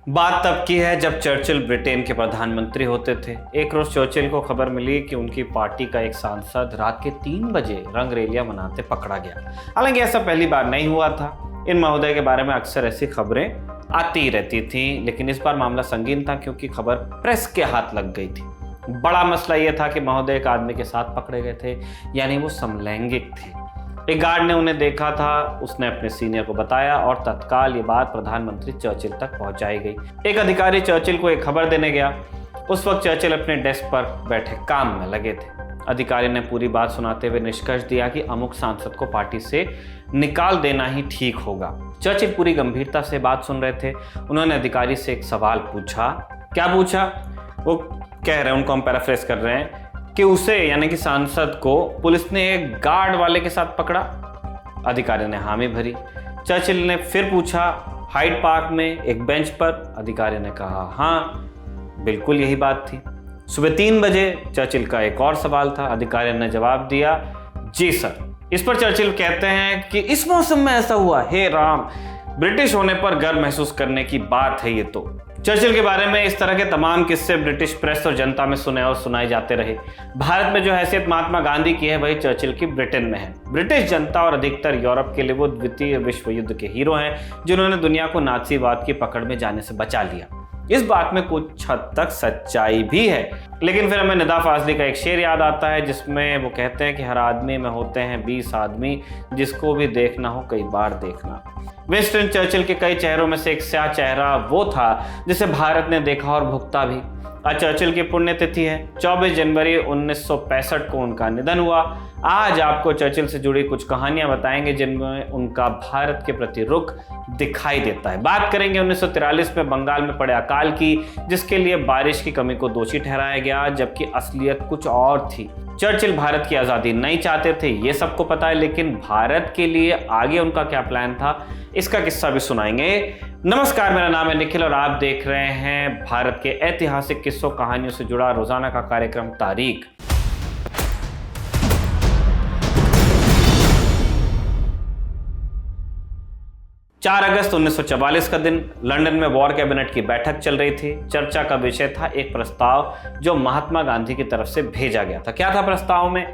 बात तब की है जब चर्चिल ब्रिटेन के प्रधानमंत्री होते थे। एक रोज चर्चिल को खबर मिली कि उनकी पार्टी का एक सांसद रात के 3 बजे रंगरेलियां मनाते पकड़ा गया। हालांकि ऐसा पहली बार नहीं हुआ था। इन महोदय के बारे में अक्सर ऐसी खबरें आती रहती थीं, लेकिन इस बार मामला संगीन था क्योंकि खबर प्रेस के हाथ लग गई थी। बड़ा मसला यह था कि महोदय एक आदमी के साथ पकड़े गए थे, यानी वो समलैंगिक थे। एक गार्ड ने उन्हें देखा था, उसने अपने सीनियर को बताया और तत्काल ये बात प्रधानमंत्री चर्चिल तक पहुंचाई गई। एक अधिकारी चर्चिल को एक खबर देने गया। उस वक्त चर्चिल अपने डेस्क पर बैठे काम में लगे थे। अधिकारी ने पूरी बात सुनाते हुए निष्कर्ष दिया कि अमुक सांसद को पार्टी से निकाल देना ही ठीक होगा। चर्चिल पूरी गंभीरता से बात सुन रहे थे। उन्होंने अधिकारी से एक सवाल पूछा। क्या पूछा? वो कह रहे हैं, उनको हम पैराफ्रेज कर रहे हैं, कि उसे यानी कि सांसद को पुलिस ने एक गार्ड वाले के साथ पकड़ा। अधिकारी ने हामी भरी। चर्चिल ने फिर पूछा, हाइड पार्क में एक बेंच पर? अधिकारी ने कहा हाँ, बिल्कुल यही बात थी। सुबह 3 बजे? चर्चिल का एक और सवाल था। अधिकारी ने जवाब दिया जी सर। इस पर चर्चिल कहते हैं कि इस मौसम में ऐसा हुआ? हे राम, ब्रिटिश होने पर गर्व महसूस करने की बात है ये तो। चर्चिल के बारे में इस तरह के तमाम किस्से ब्रिटिश प्रेस और जनता में सुने और सुनाए जाते रहे। भारत में जो हैसियत महात्मा गांधी की है वही चर्चिल की ब्रिटेन में है। ब्रिटिश जनता और अधिकतर यूरोप के लिए वो द्वितीय विश्व युद्ध के हीरो हैं जिन्होंने दुनिया को नाजीवाद की पकड़ में जाने से बचा लिया। इस बात में कुछ हद तक सच्चाई भी है, लेकिन फिर हमें निदा फाजली का एक शेर याद आता है जिसमें वो कहते हैं कि हर आदमी में होते हैं 20 आदमी, जिसको भी देखना हो कई बार देखना। विंस्टन चर्चिल के कई चेहरों में से एक स्याह चेहरा वो था जिसे भारत ने देखा और भुगता भी। आज चर्चिल की पुण्यतिथि है। 24 जनवरी 1965 को उनका निधन हुआ। आज आपको चर्चिल से जुड़ी कुछ कहानियां बताएंगे जिनमें उनका भारत के प्रति रुख दिखाई देता है। बात करेंगे 1943 में बंगाल में पड़े अकाल की, जिसके लिए बारिश की कमी को दोषी ठहराया गया, जबकि असलियत कुछ और थी। चर्चिल भारत की आज़ादी नहीं चाहते थे, ये सबको पता है, लेकिन भारत के लिए आगे उनका क्या प्लान था, इसका किस्सा भी सुनाएंगे। नमस्कार, मेरा नाम है निखिल और आप देख रहे हैं भारत के ऐतिहासिक किस्सों कहानियों से जुड़ा रोजाना का कार्यक्रम तारीख। चार अगस्त 1944 का दिन, लंदन में वॉर कैबिनेट की बैठक चल रही थी। चर्चा का विषय था एक प्रस्ताव जो महात्मा गांधी की तरफ से भेजा गया था। क्या था प्रस्ताव में?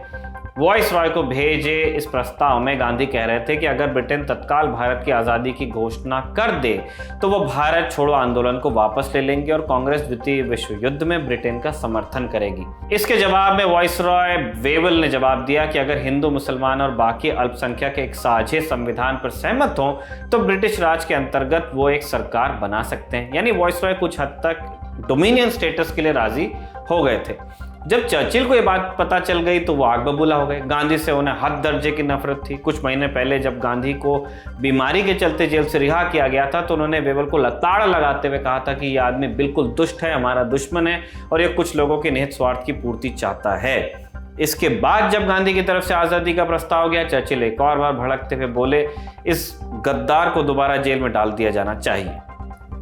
वॉइस रॉय को भेजे इस प्रस्ताव में गांधी कह रहे थे कि अगर ब्रिटेन तत्काल भारत की आज़ादी की घोषणा कर दे तो वो भारत छोड़ो आंदोलन को वापस ले लेंगे और कांग्रेस द्वितीय विश्व युद्ध में ब्रिटेन का समर्थन करेगी। इसके जवाब में वॉइस रॉय वेवल ने जवाब दिया कि अगर हिंदू, मुसलमान और बाकी अल्पसंख्यक एक साझे संविधान पर सहमत हों तो ब्रिटिश राज के अंतर्गत वो एक सरकार बना सकते हैं। यानी वॉइस रॉय कुछ हद तक डोमिनियन स्टेटस के लिए राजी हो गए थे। जब चर्चिल को ये बात पता चल गई तो वो आग बबूला हो गए। गांधी से उन्हें हद दर्जे की नफरत थी। कुछ महीने पहले जब गांधी को बीमारी के चलते जेल से रिहा किया गया था तो उन्होंने वेवल को लताड़ लगाते हुए कहा था कि ये आदमी बिल्कुल दुष्ट है, हमारा दुश्मन है और ये कुछ लोगों के निहित स्वार्थ की पूर्ति चाहता है। इसके बाद जब गांधी की तरफ से आज़ादी का प्रस्ताव गया, चर्चिल एक और बार भड़कते हुए बोले, इस गद्दार को दोबारा जेल में डाल दिया जाना चाहिए।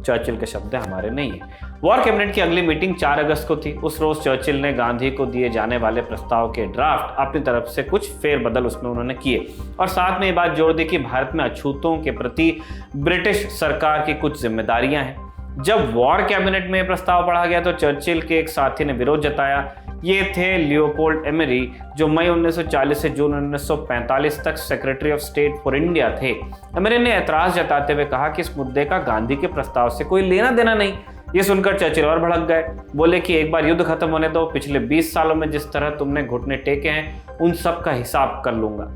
चर्चिल के शब्द हमारे नहीं है। वॉर कैबिनेट की अगली मीटिंग 4 अगस्त को थी। उस रोज चर्चिल ने गांधी को दिए जाने वाले प्रस्ताव के ड्राफ्ट अपनी तरफ से कुछ फेरबदल उसमें उन्होंने किए और साथ में ये बात जोड़ दी कि भारत में अछूतों के प्रति ब्रिटिश सरकार की कुछ जिम्मेदारियां हैं। जब वॉर कैबिनेट में प्रस्ताव पढ़ा गया तो चर्चिल के एक साथी ने विरोध जताया। ये थे लियोपोल्ड एमरी, जो मई 1940 से जून 1945 तक secretary of state for India थे। एमरी ने ऐतराज जताते हुए कहा कि इस मुद्दे का गांधी के प्रस्ताव से कोई लेना देना नहीं। ये सुनकर चर्चिल और भड़क गए। बोले कि एक बार युद्ध खत्म होने दो, पिछले 20 सालों में जिस तरह तुमने घुटने टेके हैं उन सब का हिसाब कर लूंगा।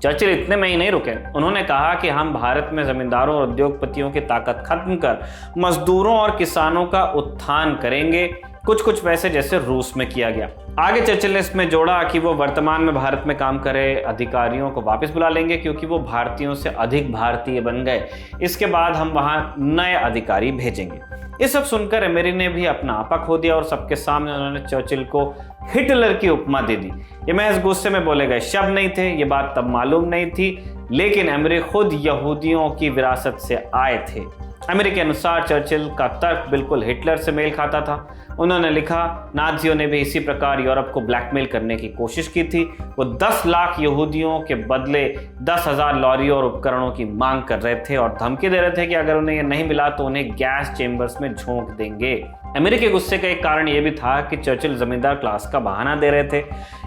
चर्चिल इतने में ही नहीं रुके। उन्होंने कहा कि हम भारत में जमींदारों और उद्योगपतियों की ताकत खत्म कर मजदूरों और किसानों का उत्थान करेंगे, कुछ वैसे जैसे रूस में किया गया। आगे चर्चिल ने इसमें जोड़ा कि वो वर्तमान में भारत में काम करे अधिकारियों को वापस बुला लेंगे क्योंकि वो भारतीयों से अधिक भारतीय बन गए। इसके बाद हम वहां नए अधिकारी भेजेंगे। ये सब सुनकर एमरी ने भी अपना आपा खो दिया और सबके सामने उन्होंने चर्चिल को हिटलर की उपमा दे दी। ये महज गुस्से में बोले गए शब्द नहीं थे। ये बात तब मालूम नहीं थी, लेकिन एमरी खुद यहूदियों की विरासत से आए थे। अमेरिकी अनुसार चर्चिल का तर्क बिल्कुल हिटलर से मेल खाता था। उन्होंने लिखा, नाजियों ने भी इसी प्रकार यूरोप को ब्लैकमेल करने की कोशिश की थी। वो 10 लाख यहूदियों के बदले 10,000 लॉरियों और उपकरणों की मांग कर रहे थे और धमकी दे रहे थे कि अगर उन्हें ये नहीं मिला तो उन्हें गैस चेंबर्स में झोंक देंगे। अमेरिकी गुस्से का एक कारण यह भी था कि चर्चिल जमींदार क्लास का बहाना दे रहे थे।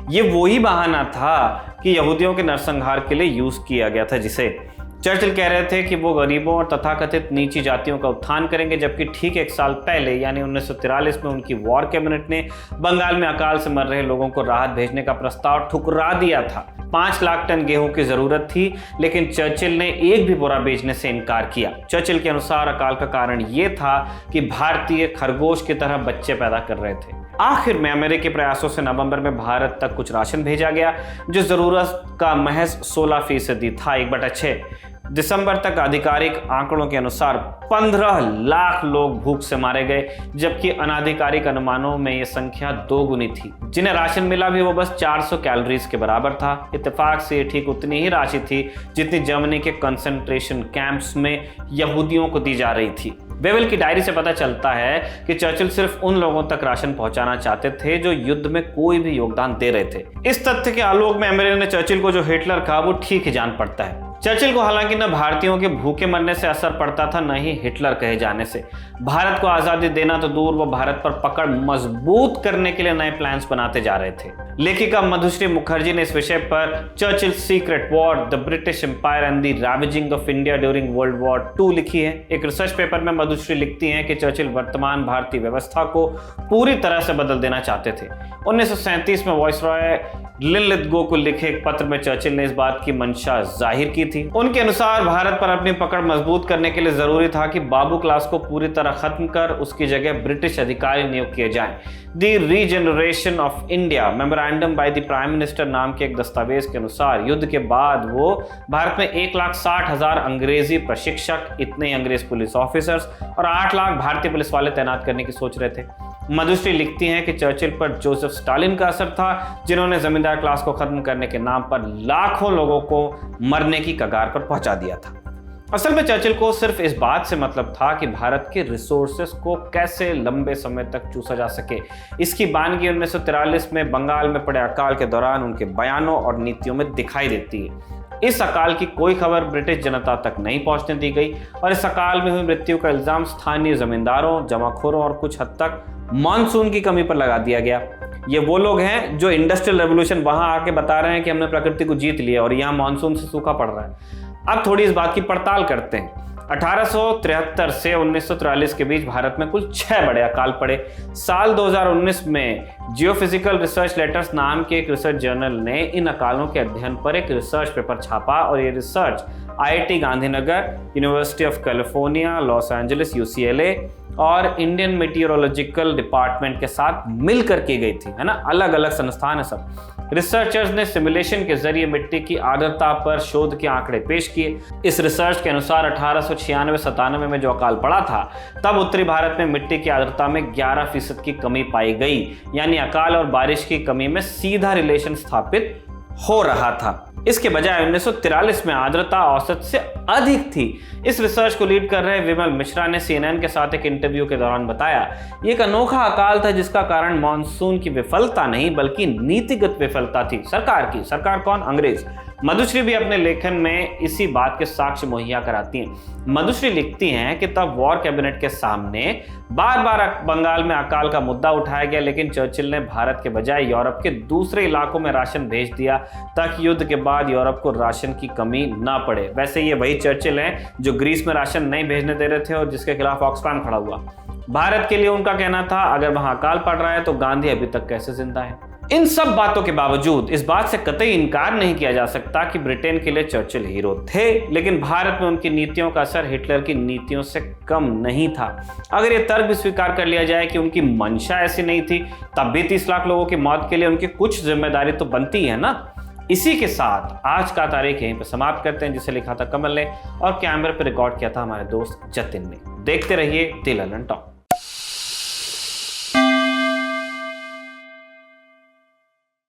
ये वही बहाना था कि यहूदियों के नरसंहार के लिए यूज किया गया था, जिसे चर्चिल कह रहे थे कि वो गरीबों और तथाकथित नीची जातियों का उत्थान करेंगे, जबकि ठीक एक साल पहले यानी 1943 में उनकी वॉर कैबिनेट ने बंगाल में अकाल से मर रहे लोगों को राहत भेजने का प्रस्ताव ठुकरा दिया था। 5 लाख टन गेहूं की जरूरत थी, लेकिन चर्चिल ने एक भी बोरा बेचने से इनकार किया। चर्चिल के अनुसार अकाल का कारण यह था कि भारतीय खरगोश की तरह बच्चे पैदा कर रहे थे। आखिर में अमेरिकी प्रयासों से नवंबर में भारत तक कुछ राशन भेजा गया, जो जरूरत का महज 16% था। 1/6 दिसंबर तक आधिकारिक आंकड़ों के अनुसार 15 लाख लोग भूख से मारे गए, जबकि अनाधिकारिक अनुमानों में यह संख्या 2 गुनी थी। जिन्हें राशन मिला भी वो बस 400 कैलोरीज के बराबर था। इत्तेफाक से ठीक उतनी ही राशि थी जितनी जर्मनी के कंसंट्रेशन कैंप्स में यहूदियों को दी जा रही थी। वेवेल की डायरी से पता चलता है कि चर्चिल सिर्फ उन लोगों तक राशन पहुंचाना चाहते थे जो युद्ध में कोई भी योगदान दे रहे थे। इस तथ्य के आलोक में अमेरिका ने चर्चिल को जो हिटलर कहा वो ठीक ही जान पड़ता है। चर्चिल को हालांकि न भारतीयों के भूखे मरने से असर पड़ता था, न ही हिटलर कहे जाने से। भारत को आजादी देना तो दूर, वो भारत पर पकड़ मजबूत करने के लिए नए प्लान्स बनाते जा रहे थे। लेखिका मधुश्री मुखर्जी ने इस विषय पर Churchill secret war, the British Empire and the ravaging of India during World War II लिखी है। एक रिसर्च पेपर में मधुश्री लिखती हैं कि चर्चिल वर्तमान भारतीय व्यवस्था को पूरी तरह से बदल देना चाहते थे। 1937 में वायसरॉय लिनलिथगो को लिखे एक पत्र में चर्चिल ने इस बात की मंशा जाहिर की थी। उनके अनुसार भारत पर अपनी पकड़ मजबूत करने के लिए जरूरी था कि बाबू क्लास को पूरी तरह खत्म कर उसकी जगह ब्रिटिश अधिकारी नियुक्त किए जाएं। The regeneration of India memorandum by the prime minister नाम के एक दस्तावेज के अनुसार युद्ध के बाद वो भारत में 1,60,000 अंग्रेजी प्रशिक्षक, इतने ही अंग्रेज पुलिस ऑफिसर्स और 8 लाख भारतीय पुलिस वाले तैनात करने की सोच रहे थे। मधुश्री लिखती हैं कि चर्चिल पर जोसेफ स्टालिन का असर था, जिन्होंने जमींदार क्लास को खत्म करने के नाम पर लाखों लोगों को मरने की कगार पर पहुंचा दिया था। असल में चर्चिल को सिर्फ इस बात से मतलब था कि भारत के रिसोर्सेस को कैसे लंबे समय तक चूसा जा सके। इसकी बानगी 1943 में बंगाल में पड़े अकाल के दौरान उनके बयानों और नीतियों में दिखाई देती है। इस अकाल की कोई खबर ब्रिटिश जनता तक नहीं पहुंचने दी गई और इस अकाल में हुई मृत्यु का इल्जाम स्थानीय जमींदारों, जमाखोरों और कुछ हद तक मानसून की कमी पर लगा दिया गया। ये वो लोग हैं जो इंडस्ट्रियल रेवोल्यूशन वहां आके बता रहे हैं कि हमने प्रकृति को जीत लिया और यहाँ मानसून से सूखा पड़ रहा है। अब थोड़ी इस बात की पड़ताल करते हैं। 1873 से 1943 के बीच भारत में कुल 6 बड़े अकाल पड़े। साल 2019 में जियोफिजिकल रिसर्च लेटर्स नाम के एक रिसर्च जर्नल ने इन अकालों के अध्ययन पर एक रिसर्च पेपर छापा और ये research IIT Gandhinagar, university of California, Los Angeles UCLA और इंडियन मेटीरियोलॉजिकल डिपार्टमेंट के साथ मिलकर की गई थी, है ना, अलग अलग संस्थान है सब। रिसर्चर्स ने सिमुलेशन के जरिए मिट्टी की आर्द्रता पर शोध के आंकड़े पेश किए। इस रिसर्च के अनुसार 1896-97 में जो अकाल पड़ा था, तब उत्तरी भारत में मिट्टी की आर्द्रता में 11% की कमी पाई गई, यानी अकाल और बारिश की कमी में सीधा रिलेशन स्थापित हो रहा था। इसके बजाय 1943 में आर्द्रता औसत से अधिक थी। इस रिसर्च को लीड कर रहे विमल मिश्रा ने CNN के साथ एक इंटरव्यू के दौरान बताया, ये एक अनोखा अकाल था जिसका कारण मानसून की विफलता नहीं बल्कि नीतिगत विफलता थी सरकार की। सरकार कौन? अंग्रेज। मधुश्री भी अपने लेखन में इसी बात के साक्ष्य मुहैया कराती हैं। मधुश्री लिखती हैं कि तब वॉर कैबिनेट के सामने बार बार बंगाल में अकाल का मुद्दा उठाया गया, लेकिन चर्चिल ने भारत के बजाय यूरोप के दूसरे इलाकों में राशन भेज दिया ताकि युद्ध के बाद यूरोप को राशन की कमी ना पड़े। वैसे ये वही चर्चिल हैं जो ग्रीस में राशन नहीं भेजने दे रहे थे और जिसके खिलाफ ऑक्सफैम खड़ा हुआ। भारत के लिए उनका कहना था, अगर वहां अकाल पड़ रहा है तो गांधी अभी तक कैसे जिंदा है। इन सब बातों के बावजूद इस बात से कतई इनकार नहीं किया जा सकता कि ब्रिटेन के लिए चर्चिल हीरो थे, लेकिन भारत में उनकी नीतियों का असर हिटलर की नीतियों से कम नहीं था। अगर ये तर्क भी स्वीकार कर लिया जाए कि उनकी मंशा ऐसी नहीं थी, तब भी 30 लाख लोगों की मौत के लिए उनकी कुछ जिम्मेदारी तो बनती है ना। इसी के साथ आज का तारीख यहीं पर समाप्त करते हैं, जिसे लिखा था कमल ने और कैमरे पर रिकॉर्ड किया था हमारे दोस्त जतिन ने। देखते रहिए द ललन टॉक।